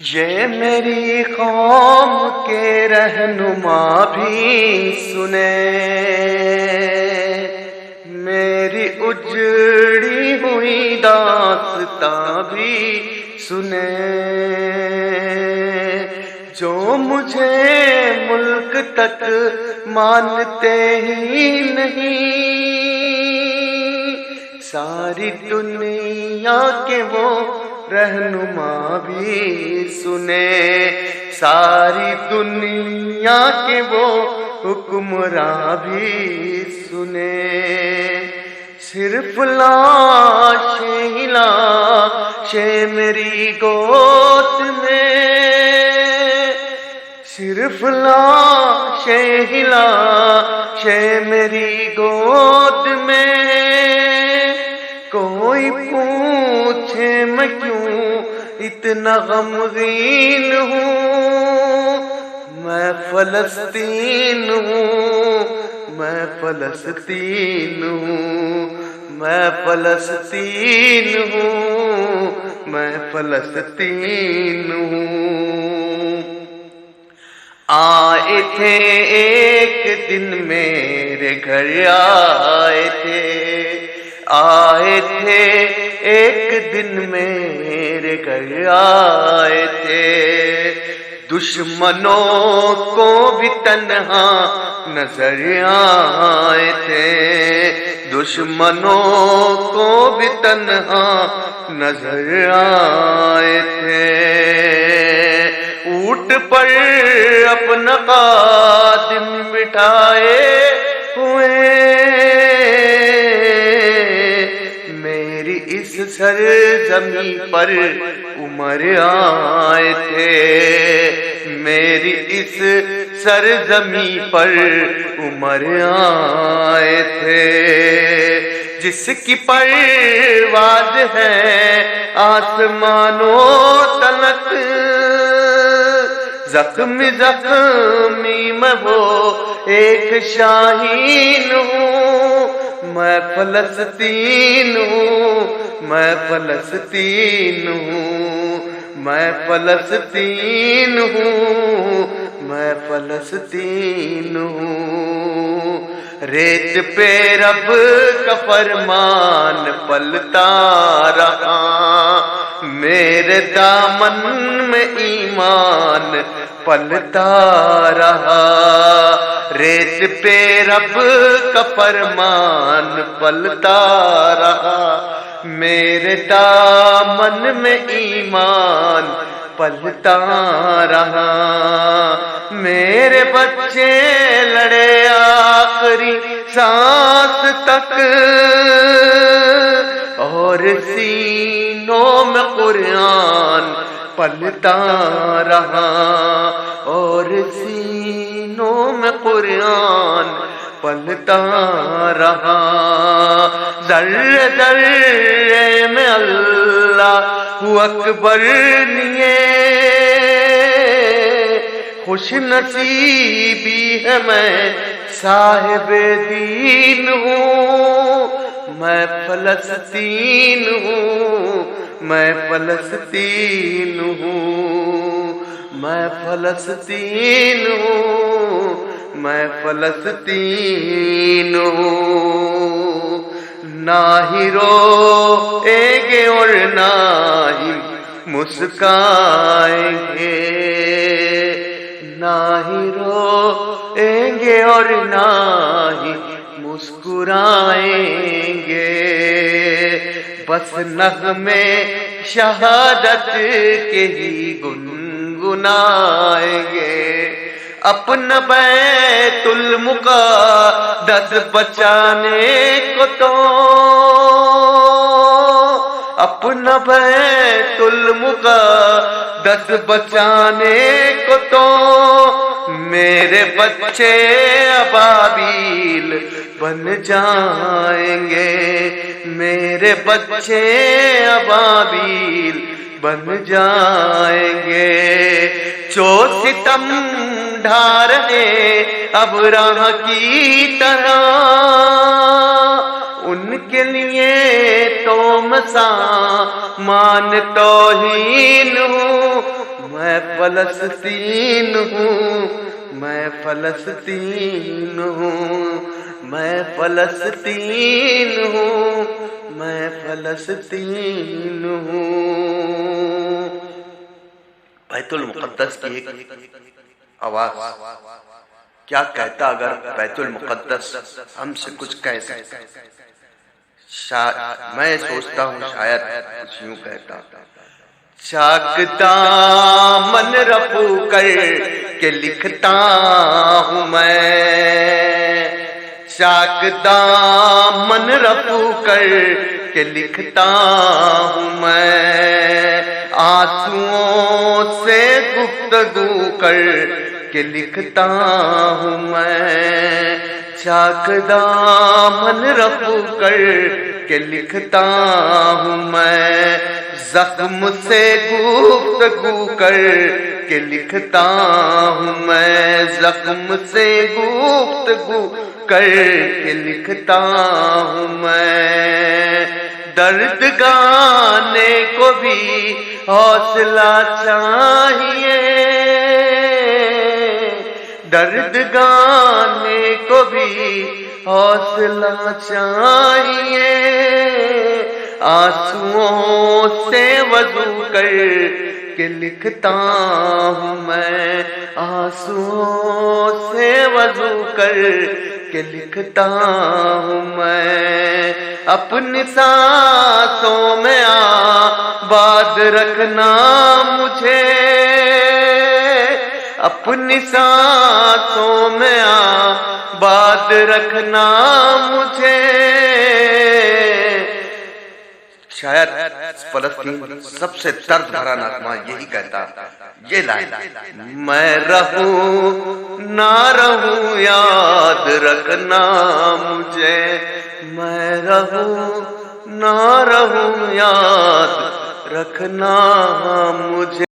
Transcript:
یہ میری قوم کے رہنما بھی سنے، میری اجڑی ہوئی داستاں بھی سنے، جو مجھے ملک تک مانتے ہی نہیں، ساری دنیا کے وہ رہنما بھی سنے، ساری دنیا کے وہ حکمراں بھی سنے، صرف لاشیں ہی لاشیں میری گود میں، صرف لاشیں ہی لاشیں میری گود میں، کوئی پوچھے میں کیوں اتنا غمگین ہوں، میں فلسطین ہوں، میں فلسطین ہوں، میں فلسطین ہوں، میں فلسطین ہوں۔ آئے تھے ایک دن میرے گھر، آئے تھے، آئے تھے ایک دن میرے گھر، آئے تھے، دشمنوں کو بھی تنہا نظر آئے تھے، دشمنوں کو بھی تنہا نظر آئے تھے، اونٹ پر اپنا خادم بٹھائے ہوئے، میری اس سرزمین پر عمر آئے تھے، میری اس سرزمین پر عمر آئے تھے، جس کی پرواز ہے آسمانوں تلک، زخمی زخمی میں وہ ایک شاہین ہوں، میں فلسطین ہوں، میں فلسطین ہوں، میں فلسطین ہوں، میں فلسطین ہوں، ریت پہ رب کا فرمان پلتا رہا، میرے دامن میں ایمان پلتا رہا، ریت پہ رب کا فرمان پلتا رہا، میرے دامن میں ایمان پلتا رہا، میرے بچے لڑے آخری سانس تک، اور سینوں میں قرآن پلتا رہا، اور سینوں میں قرآن پلتا رہا، ذرے ذرے میں اللہ اکبر لیے، خوش نصیبی ہے میں صاحب دین ہوں، میں فلسطین ہوں، میں فلسطین ہوں، میں فلسطین ہوں، میں فلسطین ہوں، نہ ہی روئیں گے اور نہ ہی مسکائیں گے، نہ ہی روئیں گے اور نہ ہی مسکرائیں گے، بس نغمے شہادت کے ہی گنگنائیں گے، اپنا بیت المقدس بچانے کو تو، اپنا بیت المقدس بچانے کو تو، میرے بچے ابابیل بن جائیں گے، میرے بچے ابابیل بن جائیں گے، جو ستم ڈھا رہے اب راہ کی طرح، ان کے لیے تو مسامان توہین ہوں، میں فلسطین ہوں، میں فلسطین ہوں، میں فلسطین ہوں، میں فلسطین ہوں۔ بیت المقدس کی ایک آواز کیا کہتا اگر بیت المقدس ہم سے کچھ کہہ سکتا؟ میں سوچتا ہوں شاید کچھ یوں کہتا، چاک دامن رفو کر کے لکھتا ہوں میں، چاک دامن رفو کر کے لکھتا ہوں میں، آنسوؤں سے گفتگو کر کے لکھتا ہوں میں، چاک دامن رفو کر کے لکھتا ہوں میں، زخم سے گفتگو کر کے لکھتا ہوں میں، زخم سے گفتگو کر کے لکھتا ہوں میں، درد گانے کو بھی حوصلہ چاہیے، درد گانے کو بھی حوصلہ چاہیے، آنسوؤں سے وضو کر کے لکھتا ہوں میں، آنسوؤں سے وضو کر کے لکھتا ہوں میں، اپنی سانسوں میں آباد رکھنا مجھے، اپنی سانسوں میں آباد رکھنا مجھے، شاید فلسطین سب سے درد بھرا نغمہ یہی کہتا، یہ لائن، میں رہوں نہ رہوں یاد رکھنا مجھے، میں رہوں نہ رہوں یاد رکھنا مجھے۔